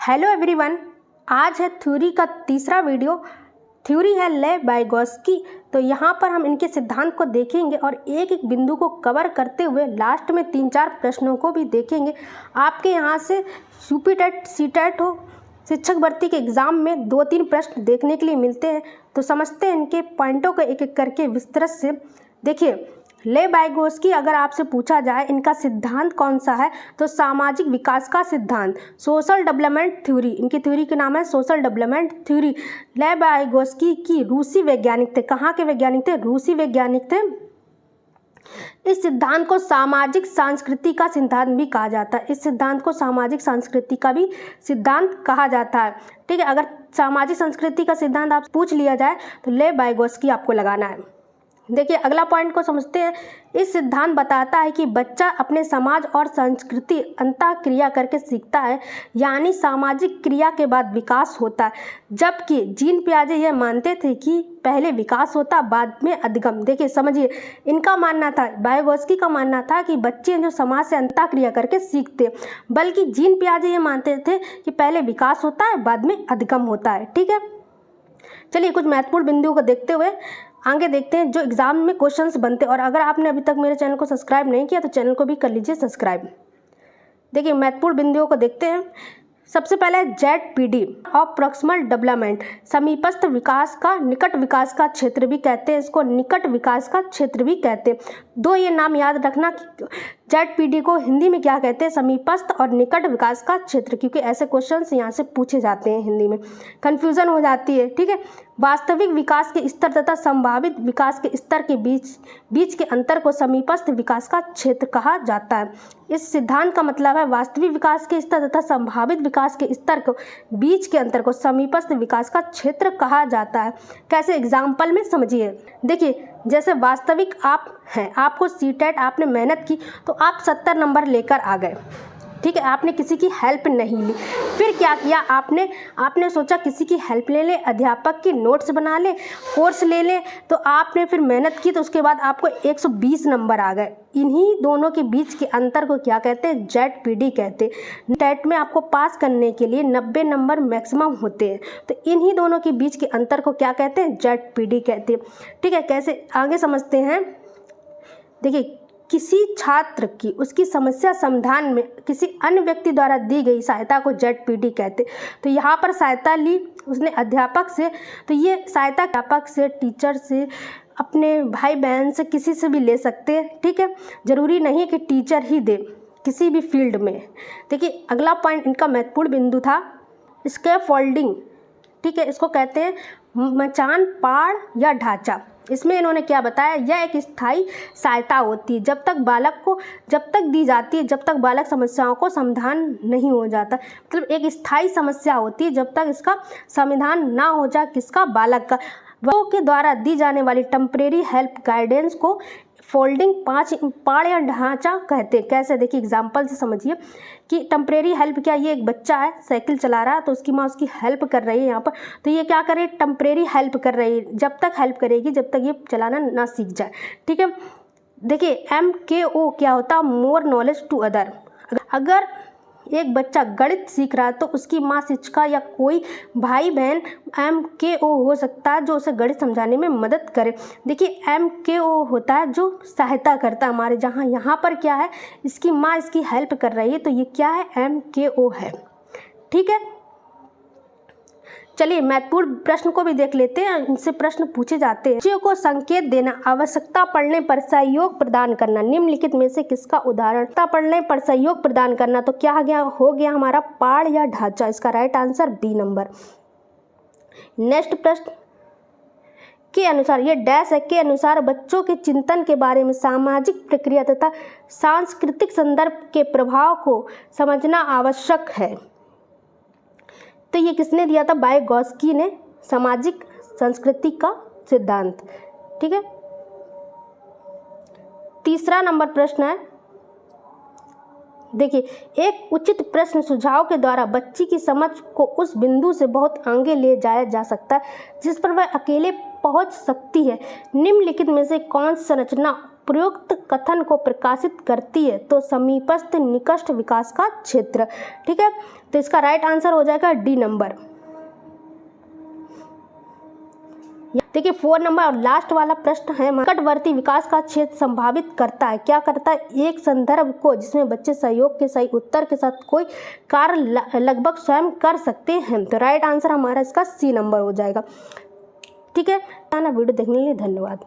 Hello everyone, आज है theory का तीसरा वीडियो। थ्योरी है ले वाइगोत्स्की। तो यहाँ पर हम इनके सिद्धांत को देखेंगे और एक एक बिंदु को कवर करते हुए लास्ट में 3-4 प्रश्नों को भी देखेंगे। आपके यहाँ से यूपी टेट, सी टेट हो, शिक्षक भर्ती के एग्ज़ाम में 2-3 प्रश्न देखने के लिए मिलते हैं। तो समझते हैं इनके पॉइंटों को एक एक करके विस्तृत से। देखिए, ले वाइगोत्स्की अगर आपसे पूछा जाए इनका सिद्धांत कौन सा है तो सामाजिक विकास का सिद्धांत, सोशल डेवलपमेंट थ्योरी। इनकी थ्योरी का नाम है सोशल डेवलपमेंट थ्योरी। ले वाइगोत्स्की की रूसी वैज्ञानिक थे। कहाँ के वैज्ञानिक थे? रूसी वैज्ञानिक थे। इस सिद्धांत को सामाजिक संस्कृति का सिद्धांत भी कहा जाता है। इस सिद्धांत को सामाजिक संस्कृति का भी सिद्धांत कहा जाता है। ठीक है, अगर सामाजिक संस्कृति का सिद्धांत आप पूछ लिया जाए तो ले वाइगोत्स्की आपको लगाना है। देखिए, अगला पॉइंट को समझते हैं। इस सिद्धांत बताता है कि बच्चा अपने समाज और संस्कृति अंतःक्रिया करके सीखता है, यानी सामाजिक क्रिया के बाद विकास होता है। जबकि जीन पियाजे यह मानते थे कि पहले विकास होता बाद में अधिगम। देखिए समझिए, इनका मानना था, वाइगोत्स्की का मानना था कि बच्चे जो समाज से अंतःक्रिया करके सीखते, बल्कि जीन पियाजे ये मानते थे कि पहले विकास होता है बाद में अधिगम होता है। ठीक है, चलिए कुछ महत्वपूर्ण बिंदुओं को देखते हुए आगे देखते हैं जो एग्जाम में क्वेश्चंस बनते हैं। और अगर आपने अभी तक मेरे चैनल को सब्सक्राइब नहीं किया तो चैनल को भी कर लीजिए सब्सक्राइब। देखिए, महत्वपूर्ण बिंदुओं को देखते हैं। सबसे पहले है ZPD ऑफ प्रॉक्सिमल डेवलपमेंट, समीपस्थ विकास का, निकट विकास का क्षेत्र भी कहते हैं इसको, निकट विकास का क्षेत्र भी कहते हैं। दो ये नाम याद रखना, ZPD को हिंदी में क्या कहते हैं? समीपस्थ और निकट विकास का क्षेत्र, क्योंकि ऐसे क्वेश्चंस यहाँ से पूछे जाते हैं, हिंदी में कन्फ्यूजन हो जाती है। ठीक है, वास्तविक विकास के स्तर तथा संभावित विकास के स्तर के बीच के अंतर को समीपस्थ विकास का क्षेत्र कहा जाता है। इस सिद्धांत का मतलब है वास्तविक विकास के स्तर तथा संभावित विकास के स्तर को बीच के अंतर को समीपस्थ विकास का क्षेत्र कहा जाता है। कैसे? एग्जाम्पल में समझिए। देखिए, जैसे वास्तविक आप हैं, आपको सीटेट आपने मेहनत की तो आप 70 नंबर लेकर आ गए। ठीक है, आपने किसी की हेल्प नहीं ली। फिर क्या किया आपने सोचा किसी की हेल्प ले ले, अध्यापक की नोट्स बना ले, कोर्स ले ले, तो आपने फिर मेहनत की तो उसके बाद आपको 120 नंबर आ गए। इन्हीं दोनों के बीच के अंतर को क्या कहते हैं? ZPD कहते हैं। टेट में आपको पास करने के लिए 90 नंबर मैक्सिमम होते हैं, तो इन्हीं दोनों के बीच के अंतर को क्या कहते हैं? ZPD कहते हैं। ठीक है, कैसे आगे समझते हैं। देखिए, किसी छात्र की उसकी समस्या समाधान में किसी अन्य व्यक्ति द्वारा दी गई सहायता को ZPD कहते। तो यहाँ पर सहायता ली उसने अध्यापक से, तो ये सहायता अध्यापक से, टीचर से, अपने भाई बहन से, किसी से भी ले सकते हैं। ठीक है, जरूरी नहीं कि टीचर ही दे, किसी भी फील्ड में। देखिए, अगला पॉइंट इनका महत्वपूर्ण बिंदु था स्कैफोल्डिंग। ठीक है, इसको कहते हैं मचान, पाड़ या ढांचा। इसमें इन्होंने क्या बताया? यह एक स्थायी सहायता होती है जब तक दी जाती है जब तक बालक समस्याओं को समाधान नहीं हो जाता। मतलब एक स्थायी समस्या होती है जब तक इसका समाधान ना हो जाए, किसका? बालक का। वो के द्वारा दी जाने वाली टेम्परेरी हेल्प गाइडेंस को फोल्डिंग, पाड़ या ढांचा कहते हैं। कैसे? देखिए, एग्जाम्पल से समझिए कि टेम्परेरी हेल्प क्या, ये एक बच्चा है, साइकिल चला रहा है, तो उसकी माँ उसकी हेल्प कर रही है यहाँ पर, तो ये क्या करे? टेम्परेरी हेल्प कर रही है, जब तक हेल्प करेगी जब तक ये चलाना ना सीख जाए। ठीक है, देखिए MKO क्या होता? More knowledge to other. अगर एक बच्चा गणित सीख रहा है तो उसकी माँ शिक्षिका या कोई भाई बहन MKO हो सकता है जो उसे गणित समझाने में मदद करे। देखिए, MKO होता है जो सहायता करता है हमारे, जहाँ यहाँ पर क्या है? इसकी माँ इसकी हेल्प कर रही है, तो ये क्या है? MKO है। ठीक है, चलिए महत्वपूर्ण प्रश्न को भी देख लेते हैं, इनसे प्रश्न पूछे जाते हैं। बच्चों को संकेत देना, आवश्यकता पड़ने पर सहयोग प्रदान करना, निम्नलिखित में से किसका उदाहरण? आवश्यकता पड़ने पर सहयोग प्रदान करना, तो क्या हो गया हमारा? पाड़ या ढांचा। इसका right answer B number. Next प्रश्न के अनुसार, ये डैश है, के अनुसार बच्चों के चिंतन के बारे में सामाजिक प्रक्रिया तथा सांस्कृतिक संदर्भ के प्रभाव को समझना आवश्यक है। तो ये किसने दिया था? वाइगोत्स्की ने, सामाजिक संस्कृति का सिद्धांत। ठीक है, तीसरा नंबर प्रश्न है। देखिए, एक उचित प्रश्न सुझाव के द्वारा बच्ची की समझ को उस बिंदु से बहुत आगे ले जाया जा सकता है जिस पर वह अकेले पहुंच सकती है। निम्नलिखित में से कौन संरचना प्रयुक्त कथन को प्रकाशित करती है? तो समीपस्थ निकट विकास का क्षेत्र। ठीक है, तो इसका राइट आंसर हो जाएगा डी नंबर। देखिए 4 नंबर और लास्ट वाला प्रश्न है, निकटवर्ती विकास का क्षेत्र संभावित करता है। क्या करता है? एक संदर्भ को जिसमें बच्चे सहयोग के सही उत्तर के साथ कोई कार्य लगभग स्वयं कर सकते हैं। तो राइट आंसर हमारा इसका सी नंबर हो जाएगा। ठीक है, वीडियो देखने के लिए धन्यवाद।